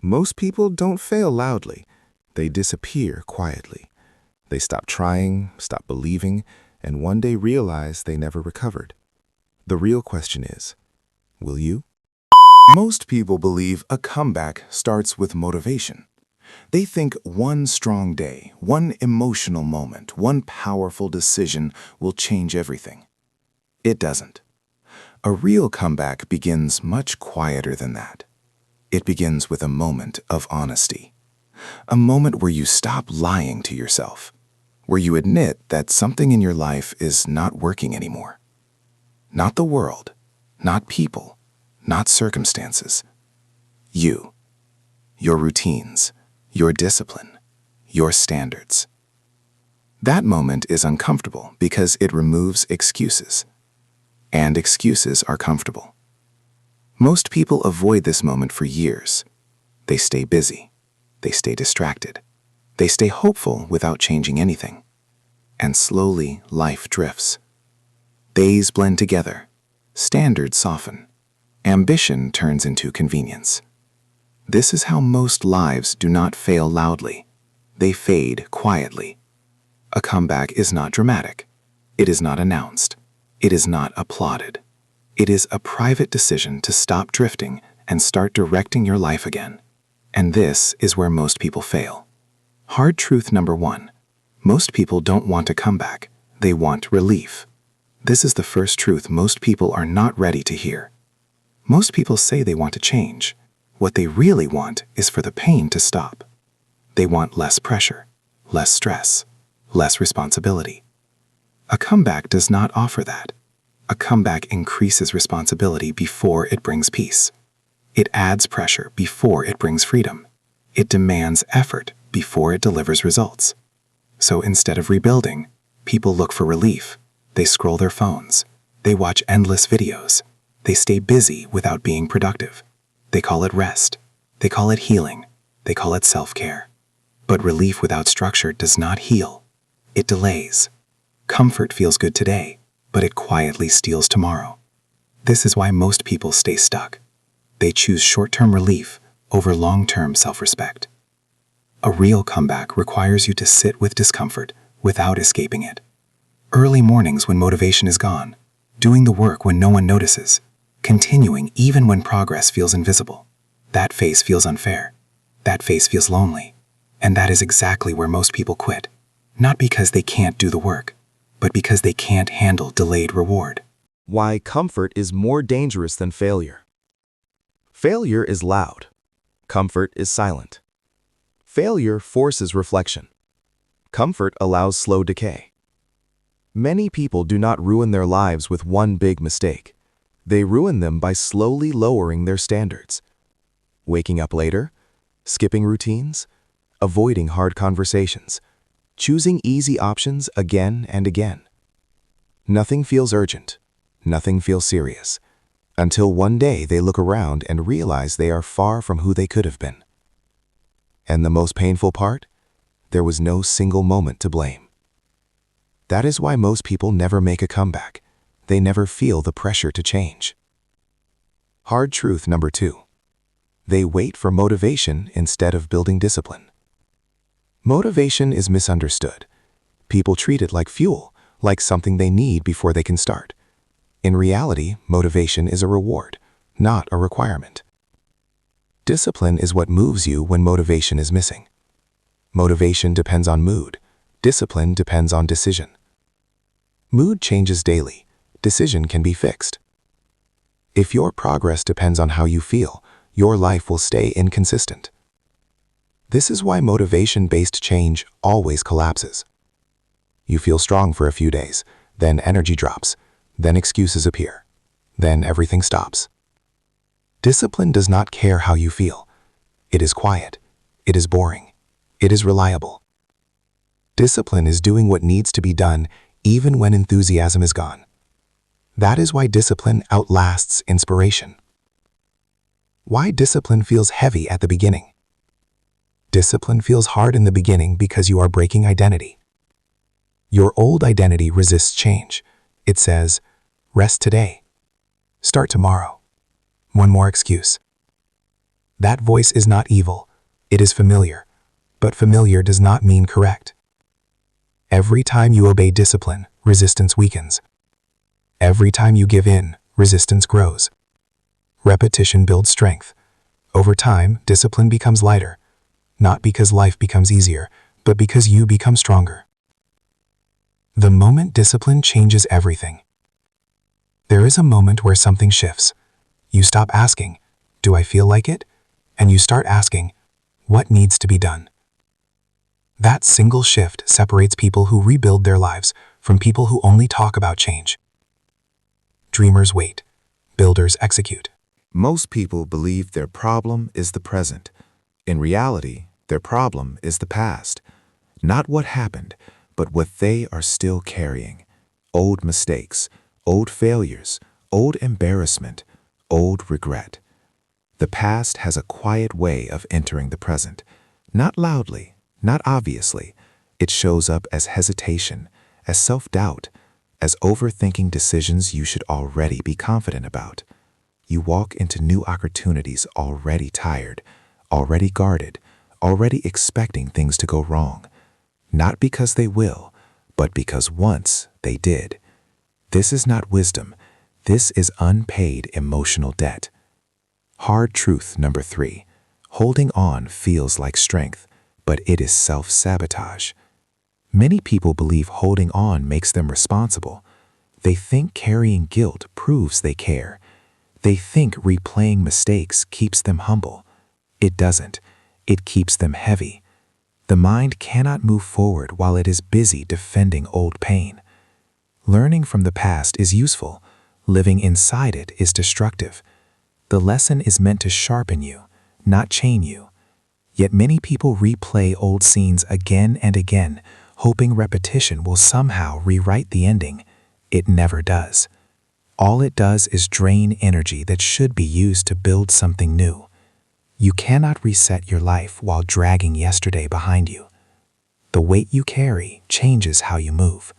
Most people don't fail loudly. They disappear quietly. They stop trying, stop believing, and one day realize they never recovered. The real question is, will you? Most people believe a comeback starts with motivation. They think one strong day, one emotional moment, one powerful decision will change everything. It doesn't. A real comeback begins much quieter than that. It begins with a moment of honesty. A moment where you stop lying to yourself, where you admit that something in your life is not working anymore. Not the world, not people, not circumstances. You, your routines, your discipline, your standards. That moment is uncomfortable because it removes excuses. And excuses are comfortable. Most people avoid this moment for years. They stay busy. They stay distracted. They stay hopeful without changing anything. And slowly, life drifts. Days blend together. Standards soften. Ambition turns into convenience. This is how most lives do not fail loudly. They fade quietly. A comeback is not dramatic. It is not announced. It is not applauded. It is a private decision to stop drifting and start directing your life again. And this is where most people fail. Hard truth number 1. Most people don't want to come back. They want relief. This is the first truth most people are not ready to hear. Most people say they want to change. What they really want is for the pain to stop. They want less pressure, less stress, less responsibility. A comeback does not offer that. A comeback increases responsibility before it brings peace. It adds pressure before it brings freedom. It demands effort before it delivers results. So instead of rebuilding, people look for relief. They scroll their phones. They watch endless videos. They stay busy without being productive. They call it rest. They call it healing. They call it self-care. But relief without structure does not heal. It delays. Comfort feels good today, but it quietly steals tomorrow. This is why most people stay stuck. They choose short-term relief over long-term self-respect. A real comeback requires you to sit with discomfort without escaping it. Early mornings when motivation is gone, doing the work when no one notices, continuing even when progress feels invisible. That phase feels unfair. That phase feels lonely. And that is exactly where most people quit. Not because they can't do the work, but because they can't handle delayed reward. Why comfort is more dangerous than failure. Failure is loud. Comfort is silent. Failure forces reflection. Comfort allows slow decay. Many people do not ruin their lives with one big mistake. They ruin them by slowly lowering their standards. Waking up later, skipping routines, avoiding hard conversations, choosing easy options again and again. Nothing feels urgent. Nothing feels serious. Until one day they look around and realize they are far from who they could have been. And the most painful part? There was no single moment to blame. That is why most people never make a comeback. They never feel the pressure to change. Hard truth number 2. They wait for motivation instead of building discipline. Motivation is misunderstood. People treat it like fuel, like something they need before they can start. In reality, motivation is a reward, not a requirement. Discipline is what moves you when motivation is missing. Motivation depends on mood. Discipline depends on decision. Mood changes daily. Decision can be fixed. If your progress depends on how you feel, your life will stay inconsistent. This is why motivation-based change always collapses. You feel strong for a few days, then energy drops, then excuses appear, then everything stops. Discipline does not care how you feel. It is quiet. It is boring. It is reliable. Discipline is doing what needs to be done even when enthusiasm is gone. That is why discipline outlasts inspiration. Why discipline feels heavy at the beginning. Discipline feels hard in the beginning because you are breaking identity. Your old identity resists change. It says, rest today. Start tomorrow. One more excuse. That voice is not evil. It is familiar. But familiar does not mean correct. Every time you obey discipline, resistance weakens. Every time you give in, resistance grows. Repetition builds strength. Over time, discipline becomes lighter, not because life becomes easier, but because you become stronger. The moment discipline changes everything. There is a moment where something shifts. You stop asking, "Do I feel like it?" and you start asking, "What needs to be done?" That single shift separates people who rebuild their lives from people who only talk about change. Dreamers wait. Builders execute. Most people believe their problem is the present. In reality, their problem is the past. Not what happened, but what they are still carrying. Old mistakes, old failures, old embarrassment, old regret. The past has a quiet way of entering the present. Not loudly, not obviously. It shows up as hesitation, as self-doubt, as overthinking decisions you should already be confident about. You walk into new opportunities already tired, already guarded, already expecting things to go wrong. Not because they will, but because once they did. This is not wisdom. This is unpaid emotional debt. Hard truth number 3. Holding on feels like strength, but it is self-sabotage. Many people believe holding on makes them responsible. They think carrying guilt proves they care. They think replaying mistakes keeps them humble. It doesn't. It keeps them heavy. The mind cannot move forward while it is busy defending old pain. Learning from the past is useful. Living inside it is destructive. The lesson is meant to sharpen you, not chain you. Yet many people replay old scenes again and again, hoping repetition will somehow rewrite the ending. It never does. All it does is drain energy that should be used to build something new. You cannot reset your life while dragging yesterday behind you. The weight you carry changes how you move.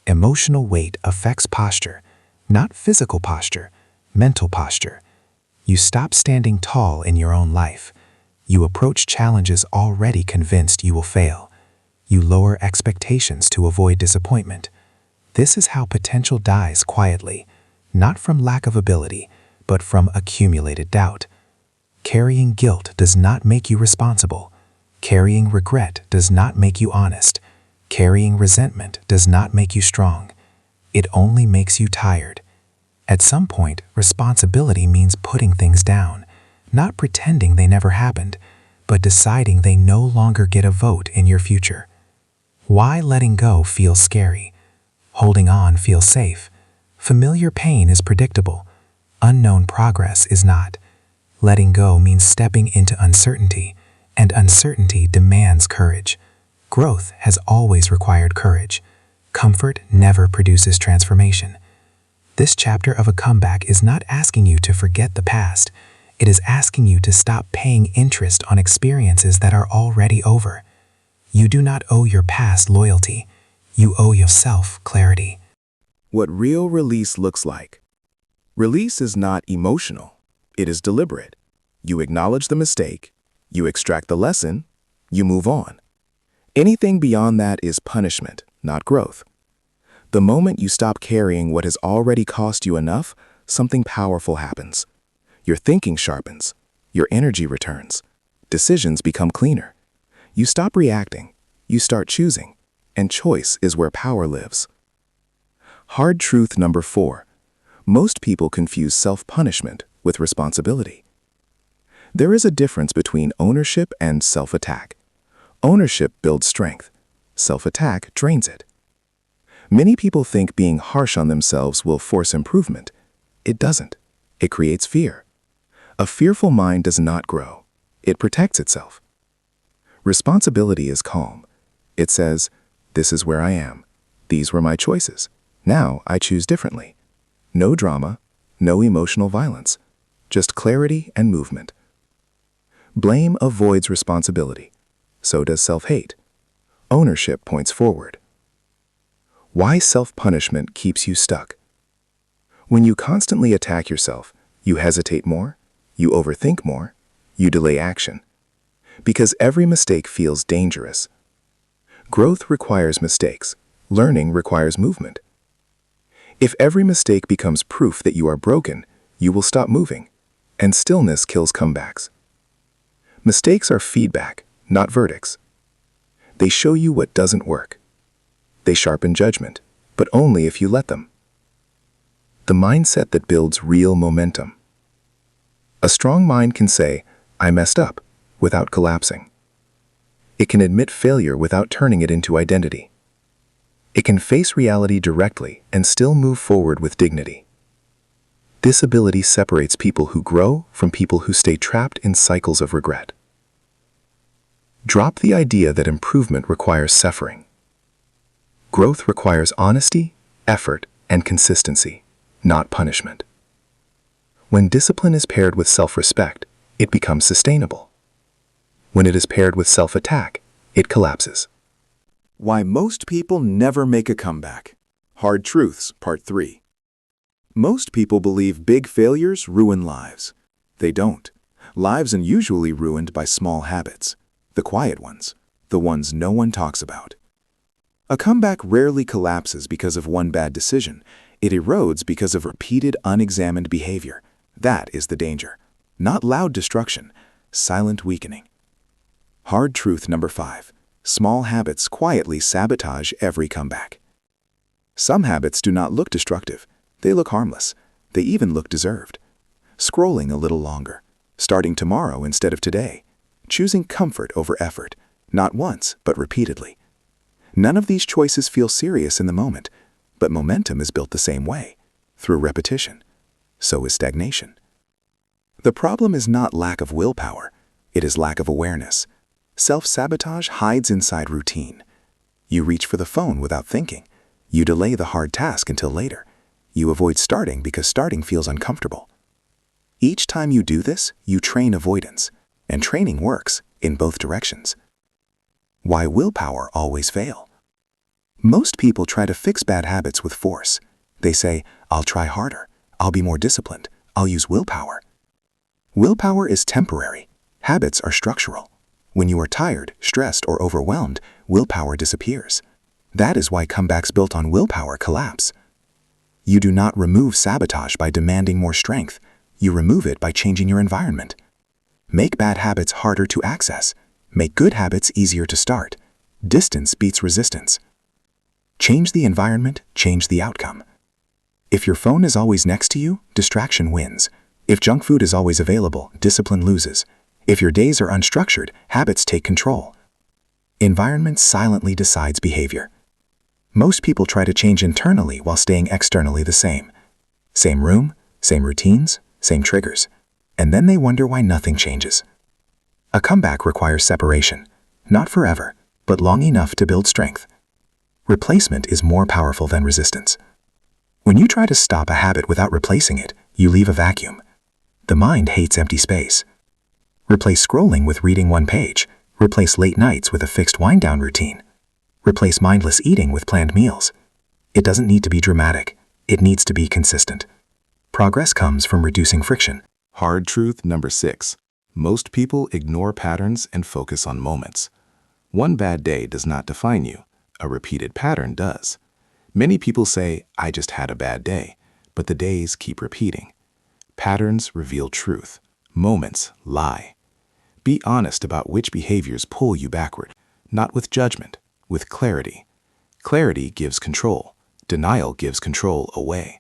Emotional weight affects posture, not physical posture, mental posture. You stop standing tall in your own life. You approach challenges already convinced you will fail. You lower expectations to avoid disappointment. This is how potential dies quietly, not from lack of ability, but from accumulated doubt. Carrying guilt does not make you responsible. Carrying regret does not make you honest. Carrying resentment does not make you strong. It only makes you tired. At some point, responsibility means putting things down, not pretending they never happened, but deciding they no longer get a vote in your future. Why letting go feels scary? Holding on feels safe. Familiar pain is predictable. Unknown progress is not. Letting go means stepping into uncertainty, and uncertainty demands courage. Growth has always required courage. Comfort never produces transformation. This chapter of a comeback is not asking you to forget the past. It is asking you to stop paying interest on experiences that are already over. You do not owe your past loyalty. You owe yourself clarity. What real release looks like. Release is not emotional. It is deliberate. You acknowledge the mistake, you extract the lesson, you move on. Anything beyond that is punishment, not growth. The moment you stop carrying what has already cost you enough, something powerful happens. Your thinking sharpens. Your energy returns. Decisions become cleaner. You stop reacting. You start choosing. And choice is where power lives. Hard truth number 4. Most people confuse self-punishment with responsibility. There is a difference between ownership and self-attack. Ownership builds strength. Self-attack drains it. Many people think being harsh on themselves will force improvement. It doesn't. It creates fear. A fearful mind does not grow. It protects itself. Responsibility is calm. It says, "This is where I am. These were my choices. Now I choose differently." No drama, no emotional violence, just clarity and movement. Blame avoids responsibility. So does self-hate. Ownership points forward. Why self-punishment keeps you stuck. When you constantly attack yourself, you hesitate more, you overthink more, You delay action. Because every mistake feels dangerous. Growth requires mistakes. Learning requires movement. If every mistake becomes proof that you are broken, you will stop moving, and stillness kills comebacks. Mistakes are feedback, not verdicts. They show you what doesn't work. They sharpen judgment, but only if you let them. The mindset that builds real momentum. A strong mind can say, "I messed up," without collapsing. It can admit failure without turning it into identity. It can face reality directly and still move forward with dignity. This ability separates people who grow from people who stay trapped in cycles of regret. Drop the idea that improvement requires suffering. Growth requires honesty, effort, and consistency, not punishment. When discipline is paired with self-respect, it becomes sustainable. When it is paired with self-attack, it collapses. Why most people never make a comeback. Hard Truths, Part 3. Most people believe big failures ruin lives. They don't. Lives are usually ruined by small habits. The quiet ones. The ones no one talks about. A comeback rarely collapses because of one bad decision. It erodes because of repeated, unexamined behavior. That is the danger. Not loud destruction, silent weakening. Hard truth number 5. Small habits quietly sabotage every comeback. Some habits do not look destructive. They look harmless. They even look deserved. Scrolling a little longer. Starting tomorrow instead of today. Choosing comfort over effort. Not once, but repeatedly. None of these choices feel serious in the moment, but momentum is built the same way, through repetition. So is stagnation. The problem is not lack of willpower. It is lack of awareness. Self-sabotage hides inside routine. You reach for the phone without thinking. You delay the hard task until later. You avoid starting because starting feels uncomfortable. Each time you do this, you train avoidance. And training works in both directions. Why willpower always fail? Most people try to fix bad habits with force. They say, "I'll try harder. I'll be more disciplined. I'll use willpower." Willpower is temporary. Habits are structural. When you are tired, stressed, or overwhelmed, willpower disappears. That is why comebacks built on willpower collapse. You do not remove sabotage by demanding more strength. You remove it by changing your environment. Make bad habits harder to access. Make good habits easier to start. Distance beats resistance. Change the environment, change the outcome. If your phone is always next to you, distraction wins. If junk food is always available, discipline loses. If your days are unstructured, habits take control. Environment silently decides behavior. Most people try to change internally while staying externally the same. Same room, same routines, same triggers. And then they wonder why nothing changes. A comeback requires separation, not forever, but long enough to build strength. Replacement is more powerful than resistance. When you try to stop a habit without replacing it, you leave a vacuum. The mind hates empty space. Replace scrolling with reading one page. Replace late nights with a fixed wind-down routine. Replace mindless eating with planned meals. It doesn't need to be dramatic. It needs to be consistent. Progress comes from reducing friction. Hard truth number 6. Most people ignore patterns and focus on moments. One bad day does not define you. A repeated pattern does. Many people say, "I just had a bad day," but the days keep repeating. Patterns reveal truth. Moments lie. Be honest about which behaviors pull you backward, not with judgment, with clarity. Clarity gives control. Denial gives control away.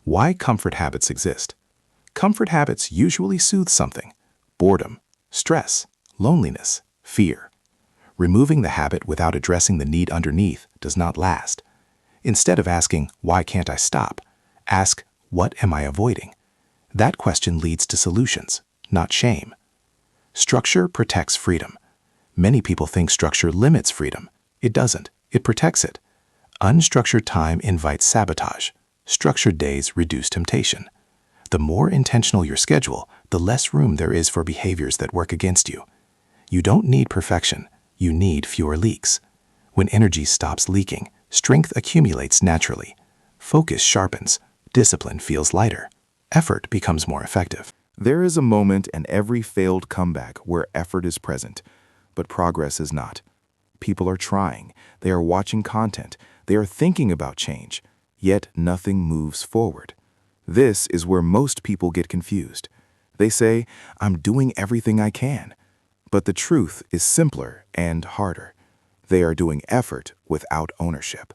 Why comfort habits exist? Comfort habits usually soothe something: boredom, stress, loneliness, fear. Removing the habit without addressing the need underneath does not last. Instead of asking, "Why can't I stop?" ask, "What am I avoiding?" That question leads to solutions, not shame. Structure protects freedom. Many people think structure limits freedom. It doesn't. It protects it. Unstructured time invites sabotage. Structured days reduce temptation. The more intentional your schedule, the less room there is for behaviors that work against you. You don't need perfection. You need fewer leaks. When energy stops leaking, strength accumulates naturally. Focus sharpens. Discipline feels lighter. Effort becomes more effective. There is a moment in every failed comeback where effort is present, but progress is not. People are trying, they are watching content, they are thinking about change, yet nothing moves forward. This is where most people get confused. They say, I'm doing everything I can. But the truth is simpler and harder. They are doing effort without ownership.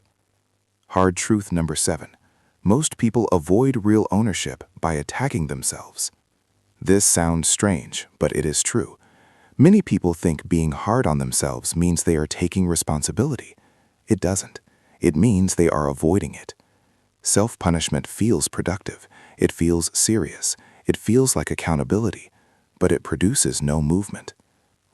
Hard truth number 7. Most people avoid real ownership by attacking themselves. This sounds strange, but it is true. Many people think being hard on themselves means they are taking responsibility. It doesn't. It means they are avoiding it. Self-punishment feels productive. It feels serious. It feels like accountability, but it produces no movement.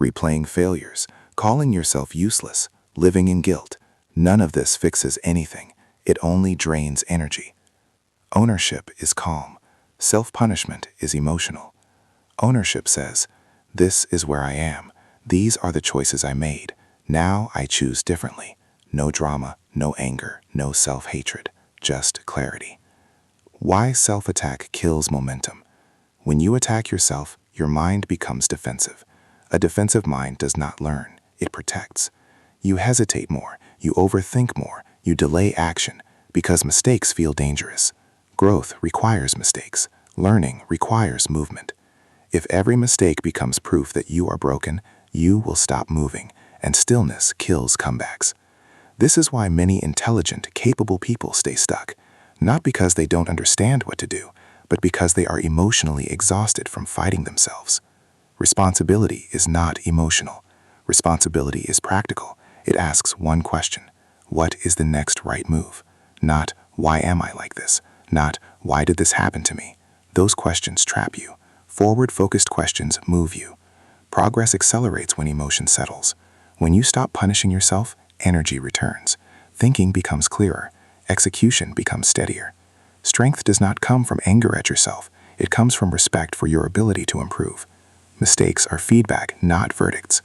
Replaying failures, calling yourself useless, living in guilt, none of this fixes anything. It only drains energy. Ownership is calm. Self-punishment is emotional. Ownership says, this is where I am. These are the choices I made. Now I choose differently. No drama, no anger, no self-hatred, just clarity. Why self-attack kills momentum? When you attack yourself, your mind becomes defensive. A defensive mind does not learn, it protects. You hesitate more, you overthink more, you delay action, because mistakes feel dangerous. Growth requires mistakes. Learning requires movement. If every mistake becomes proof that you are broken, you will stop moving, and stillness kills comebacks. This is why many intelligent, capable people stay stuck, not because they don't understand what to do, but because they are emotionally exhausted from fighting themselves. Responsibility is not emotional. Responsibility is practical. It asks one question: what is the next right move? Not, why am I like this? Not, why did this happen to me? Those questions trap you. Forward-focused questions move you. Progress accelerates when emotion settles. When you stop punishing yourself, energy returns. Thinking becomes clearer. Execution becomes steadier. Strength does not come from anger at yourself. It comes from respect for your ability to improve. Mistakes are feedback, not verdicts.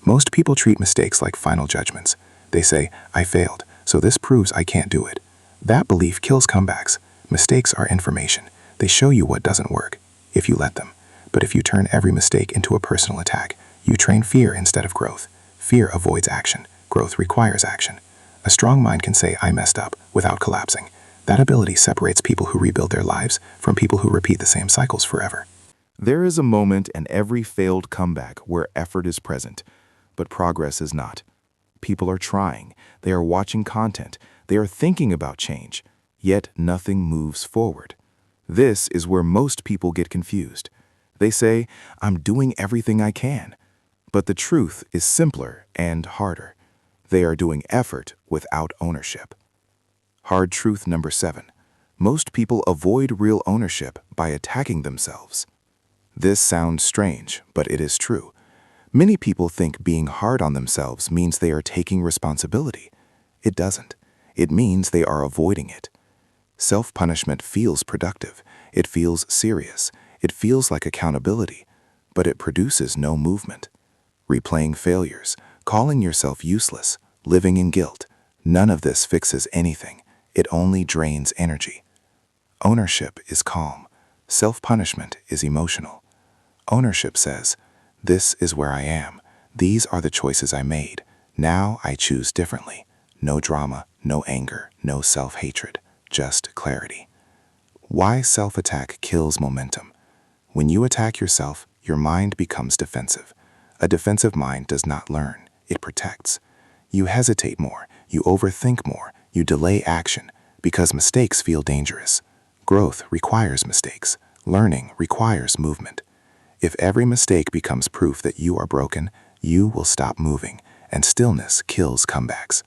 Most people treat mistakes like final judgments. They say, I failed, so this proves I can't do it. That belief kills comebacks. Mistakes are information. They show you what doesn't work, if you let them. But if you turn every mistake into a personal attack, you train fear instead of growth. Fear avoids action. Growth requires action. A strong mind can say, I messed up, without collapsing. That ability separates people who rebuild their lives from people who repeat the same cycles forever. There is a moment in every failed comeback where effort is present, but progress is not. People are trying, they are watching content, they are thinking about change, yet nothing moves forward. This is where most people get confused. They say, I'm doing everything I can. But the truth is simpler and harder. They are doing effort without ownership. Hard truth number 7. Most people avoid real ownership by attacking themselves. This sounds strange, but it is true. Many people think being hard on themselves means they are taking responsibility. It doesn't. It means they are avoiding it. Self-punishment feels productive. It feels serious. It feels like accountability, but it produces no movement. Replaying failures, calling yourself useless, living in guilt, none of this fixes anything. It only drains energy. Ownership is calm. Self-punishment is emotional. Ownership says, this is where I am. These are the choices I made. Now I choose differently. No drama, no anger, no self-hatred, just clarity. Why self-attack kills momentum? When you attack yourself, your mind becomes defensive. A defensive mind does not learn, it protects. You hesitate more, you overthink more, you delay action, because mistakes feel dangerous. Growth requires mistakes. Learning requires movement. If every mistake becomes proof that you are broken, you will stop moving, and stillness kills comebacks.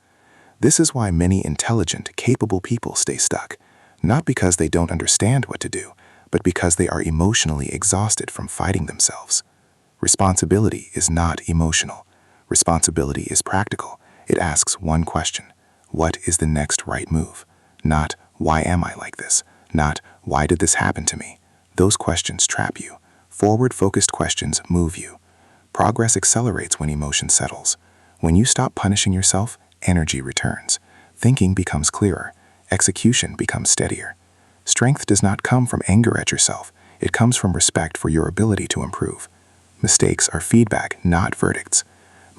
This is why many intelligent, capable people stay stuck, not because they don't understand what to do, but because they are emotionally exhausted from fighting themselves. Responsibility is not emotional. Responsibility is practical. It asks one question: what is the next right move? Not, why am I like this? Not, why did this happen to me? Those questions trap you. Forward-focused questions move you. Progress accelerates when emotion settles. When you stop punishing yourself, energy returns. Thinking becomes clearer. Execution becomes steadier. Strength does not come from anger at yourself. It comes from respect for your ability to improve. Mistakes are feedback, not verdicts.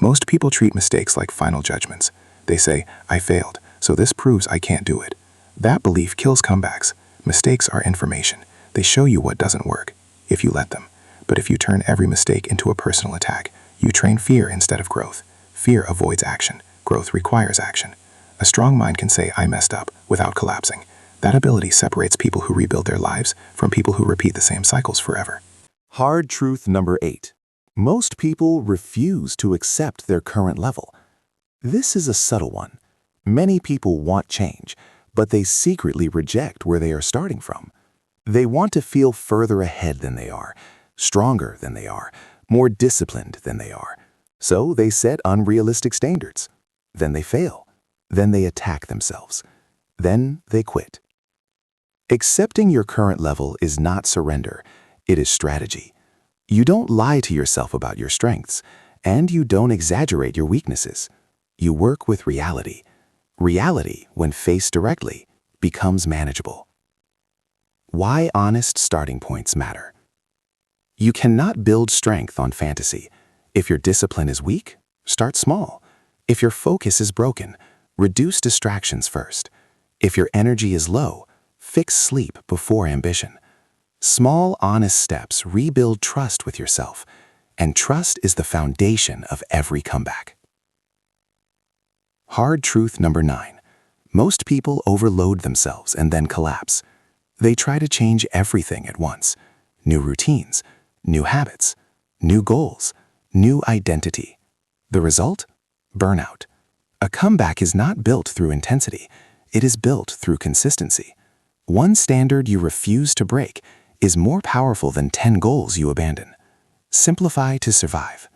Most people treat mistakes like final judgments. They say, I failed, so this proves I can't do it. That belief kills comebacks. Mistakes are information. They show you what doesn't work, if you let them. But if you turn every mistake into a personal attack, you train fear instead of growth. Fear avoids action. Growth requires action. A strong mind can say, I messed up, without collapsing. That ability separates people who rebuild their lives from people who repeat the same cycles forever. Hard truth number 8. Most people refuse to accept their current level. This is a subtle one. Many people want change, but they secretly reject where they are starting from. They want to feel further ahead than they are, stronger than they are, more disciplined than they are. So they set unrealistic standards. Then they fail. Then they attack themselves. Then they quit. Accepting your current level is not surrender. It is strategy. You don't lie to yourself about your strengths, and you don't exaggerate your weaknesses. You work with reality. Reality, when faced directly, becomes manageable. Why honest starting points matter. You cannot build strength on fantasy. If your discipline is weak, start small. If your focus is broken, reduce distractions first. If your energy is low, fix sleep before ambition. Small, honest steps rebuild trust with yourself, and trust is the foundation of every comeback. Hard truth number 9. Most people overload themselves and then collapse. They try to change everything at once. New routines, new habits, new goals, new identity. The result? Burnout. A comeback is not built through intensity. It is built through consistency. One standard you refuse to break is more powerful than 10 goals you abandon. Simplify to survive.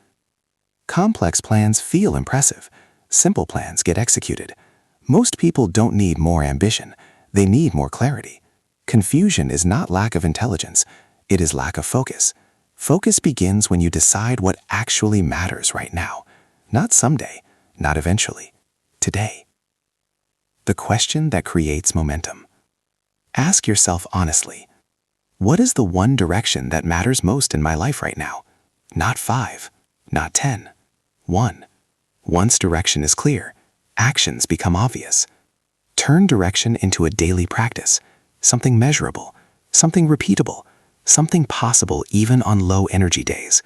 Complex plans feel impressive. Simple plans get executed. Most people don't need more ambition. They need more clarity. Confusion is not lack of intelligence. It is lack of focus. Focus begins when you decide what actually matters right now. Not someday, not eventually. Today. The question that creates momentum. Ask yourself honestly, what is the one direction that matters most in my life right now? Not 5, not 10, 1. Once direction is clear, actions become obvious. Turn direction into a daily practice, something measurable, something repeatable, something possible even on low energy days.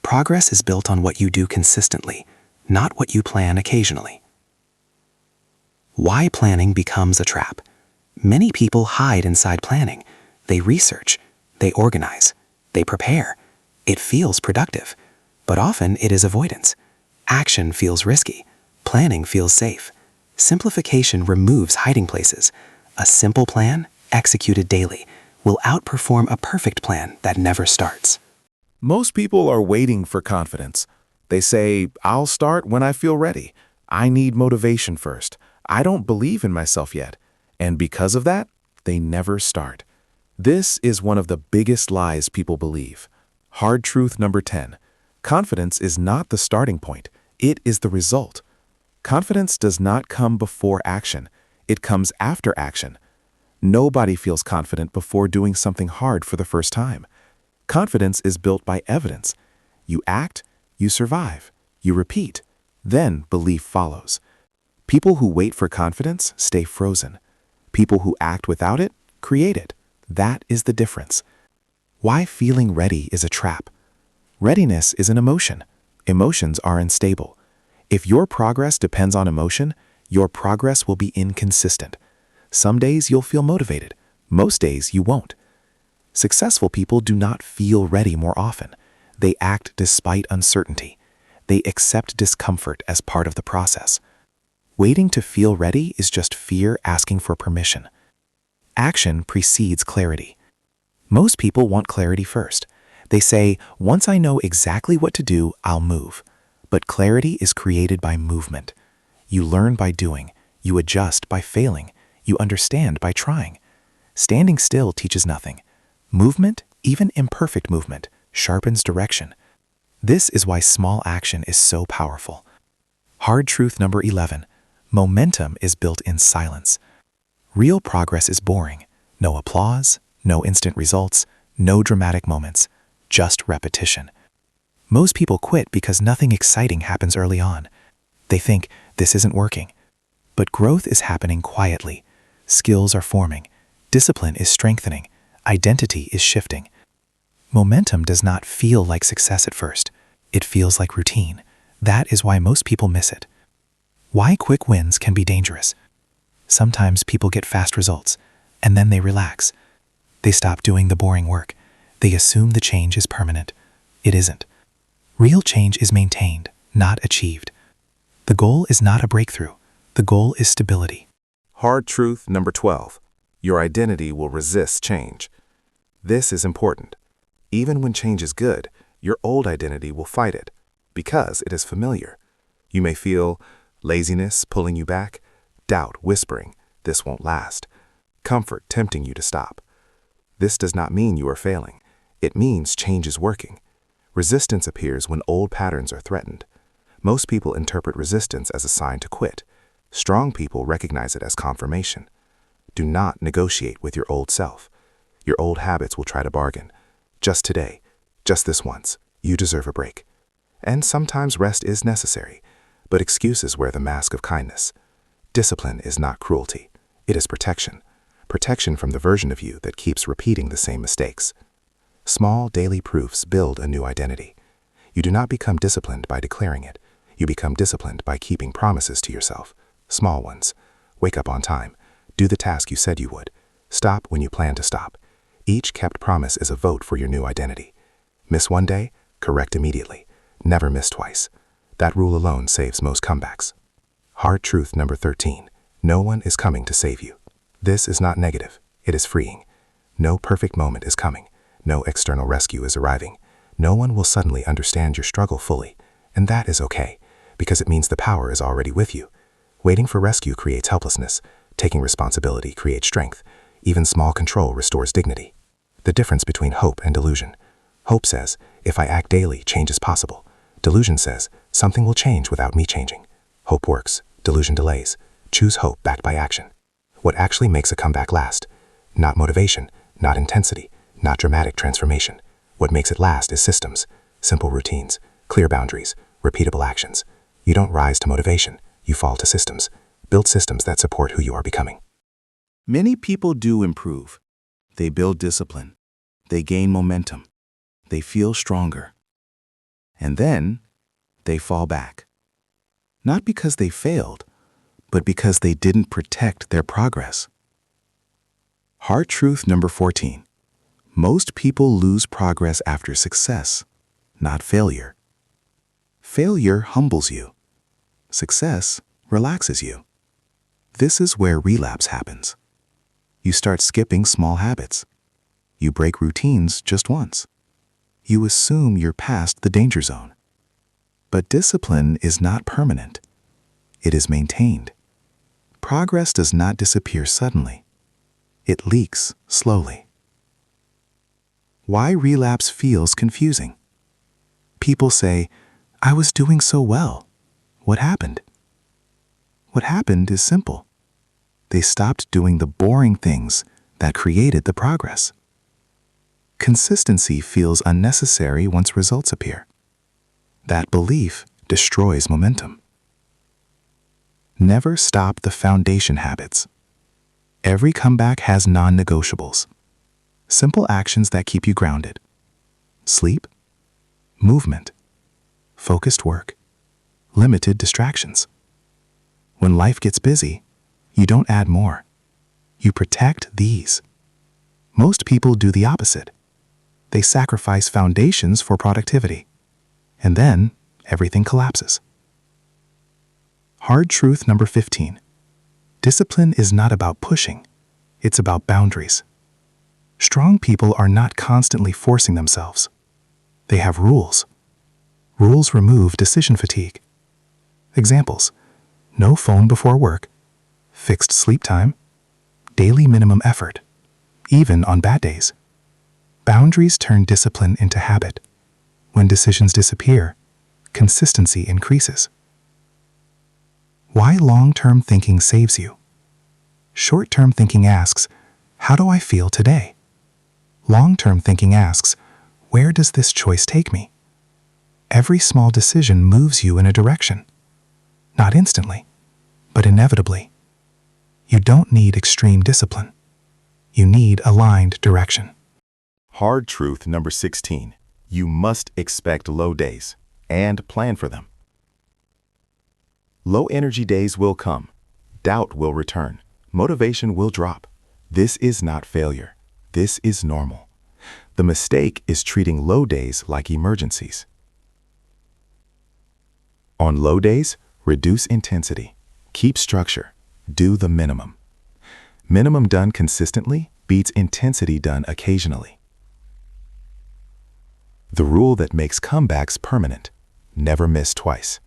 Progress is built on what you do consistently, not what you plan occasionally. Why planning becomes a trap. Many people hide inside planning. They research, they organize, they prepare. It feels productive, but often it is avoidance. Action feels risky. Planning feels safe. Simplification removes hiding places. A simple plan, executed daily, will outperform a perfect plan that never starts. Most people are waiting for confidence. They say, I'll start when I feel ready. I need motivation first. I don't believe in myself yet. And because of that, they never start. This is one of the biggest lies people believe. Hard truth number 10. Confidence is not the starting point. It is the result. Confidence does not come before action. It comes after action. Nobody feels confident before doing something hard for the first time. Confidence is built by evidence. You act, you survive, you repeat, then belief follows. People who wait for confidence stay frozen. People who act without it create it. That is the difference. Why feeling ready is a trap. Readiness is an emotion. Emotions are unstable. If your progress depends on emotion, your progress will be inconsistent. Some days you'll feel motivated. Most days you won't. Successful people do not feel ready more often. They act despite uncertainty. They accept discomfort as part of the process. Waiting to feel ready is just fear asking for permission. Action precedes clarity. Most people want clarity first. They say, once I know exactly what to do, I'll move. But clarity is created by movement. You learn by doing. You adjust by failing. You understand by trying. Standing still teaches nothing. Movement, even imperfect movement, sharpens direction. This is why small action is so powerful. Hard truth number 11. Momentum is built in silence. Real progress is boring. No applause, no instant results, No dramatic moments, just repetition. Most people quit because nothing exciting happens early on. They think, this isn't working. But growth is happening quietly. Skills are forming. Discipline is strengthening. Identity is shifting. Momentum does not feel like success at first. It feels like routine. That is why most people miss it. Why quick wins can be dangerous. Sometimes people get fast results, and then they relax. They stop doing the boring work. They assume the change is permanent. It isn't. Real change is maintained, not achieved. The goal is not a breakthrough. The goal is stability. Hard truth number 12. Your identity will resist change. This is important. Even when change is good, your old identity will fight it because it is familiar. You may feel laziness pulling you back, doubt whispering, this won't last, comfort tempting you to stop. This does not mean you are failing. It means change is working. Resistance appears when old patterns are threatened. Most people interpret resistance as a sign to quit. Strong people recognize it as confirmation. Do not negotiate with your old self. Your old habits will try to bargain. Just today, just this once, you deserve a break. And sometimes rest is necessary, but excuses wear the mask of kindness. Discipline is not cruelty. It is protection. Protection from the version of you that keeps repeating the same mistakes. Small daily proofs build a new identity. You do not become disciplined by declaring it. You become disciplined by keeping promises to yourself. Small ones. Wake up on time. Do the task you said you would. Stop when you plan to stop. Each kept promise is a vote for your new identity. Miss one day, correct immediately. Never miss twice. That rule alone saves most comebacks. Hard truth number 13. No one is coming to save you. This is not negative. It is freeing. No perfect moment is coming. No external rescue is arriving. No one will suddenly understand your struggle fully, and that is okay, because it means the power is already with you. Waiting for rescue creates helplessness. Taking responsibility creates strength. Even small control restores dignity. The difference between hope and delusion. Hope says, if I act daily, change is possible. Delusion says, something will change without me changing. Hope works. Delusion delays. Choose hope backed by action. What actually makes a comeback last? Not motivation, not intensity, not dramatic transformation. What makes it last is systems, simple routines, clear boundaries, repeatable actions. You don't rise to motivation, you fall to systems. Build systems that support who you are becoming. Many people do improve. They build discipline. They gain momentum. They feel stronger. And then they fall back. Not because they failed, but because they didn't protect their progress. Hard truth number 14. Most people lose progress after success, not failure. Failure humbles you. Success relaxes you. This is where relapse happens. You start skipping small habits. You break routines just once. You assume you're past the danger zone. But discipline is not permanent. It is maintained. Progress does not disappear suddenly. It leaks slowly. Why relapse feels confusing. People say, I was doing so well. What happened? What happened is simple. They stopped doing the boring things that created the progress. Consistency feels unnecessary once results appear. That belief destroys momentum. Never stop the foundation habits. Every comeback has non-negotiables. Simple actions that keep you grounded. Sleep, movement, focused work, limited distractions. When life gets busy, you don't add more. You protect these. Most people do the opposite. They sacrifice foundations for productivity. And then everything collapses. Hard truth number 15. Discipline is not about pushing. It's about boundaries. Strong people are not constantly forcing themselves. They have rules. Rules remove decision fatigue. Examples: no phone before work, fixed sleep time, daily minimum effort, even on bad days. Boundaries turn discipline into habit. When decisions disappear, consistency increases. Why long-term thinking saves you? Short-term thinking asks, how do I feel today? Long-term thinking asks, where does this choice take me? Every small decision moves you in a direction. Not instantly, but inevitably. You don't need extreme discipline. You need aligned direction. Hard truth number 16. You must expect low days and plan for them. Low energy days will come. Doubt will return. Motivation will drop. This is not failure. This is normal. The mistake is treating low days like emergencies. On low days, reduce intensity. Keep structure. Do the minimum. Minimum done consistently beats intensity done occasionally. The rule that makes comebacks permanent. Never miss twice.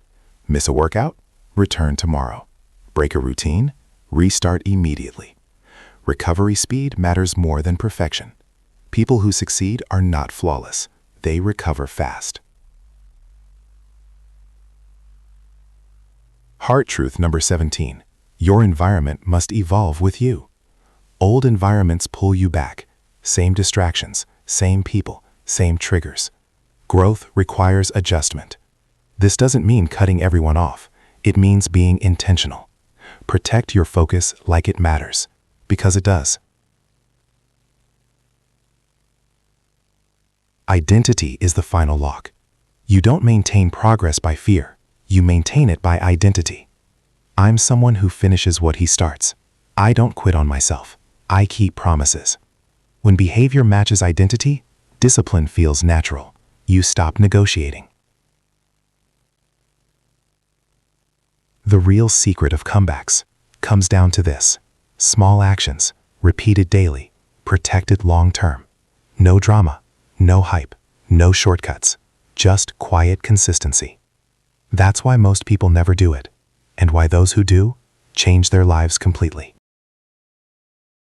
Miss a workout? Return tomorrow. Break a routine? Restart immediately. Recovery speed matters more than perfection. People who succeed are not flawless. They recover fast. Heart truth number 17. Your environment must evolve with you. Old environments pull you back. Same distractions, same people, same triggers. Growth requires adjustment. This doesn't mean cutting everyone off. It means being intentional. Protect your focus like it matters, because it does. Identity is the final lock. You don't maintain progress by fear. You maintain it by identity. I'm someone who finishes what he starts. I don't quit on myself. I keep promises. When behavior matches identity, discipline feels natural. You stop negotiating. The real secret of comebacks comes down to this: small actions, repeated daily, protected long-term. No drama, no hype, no shortcuts, just quiet consistency. That's why most people never do it, and why those who do change their lives completely.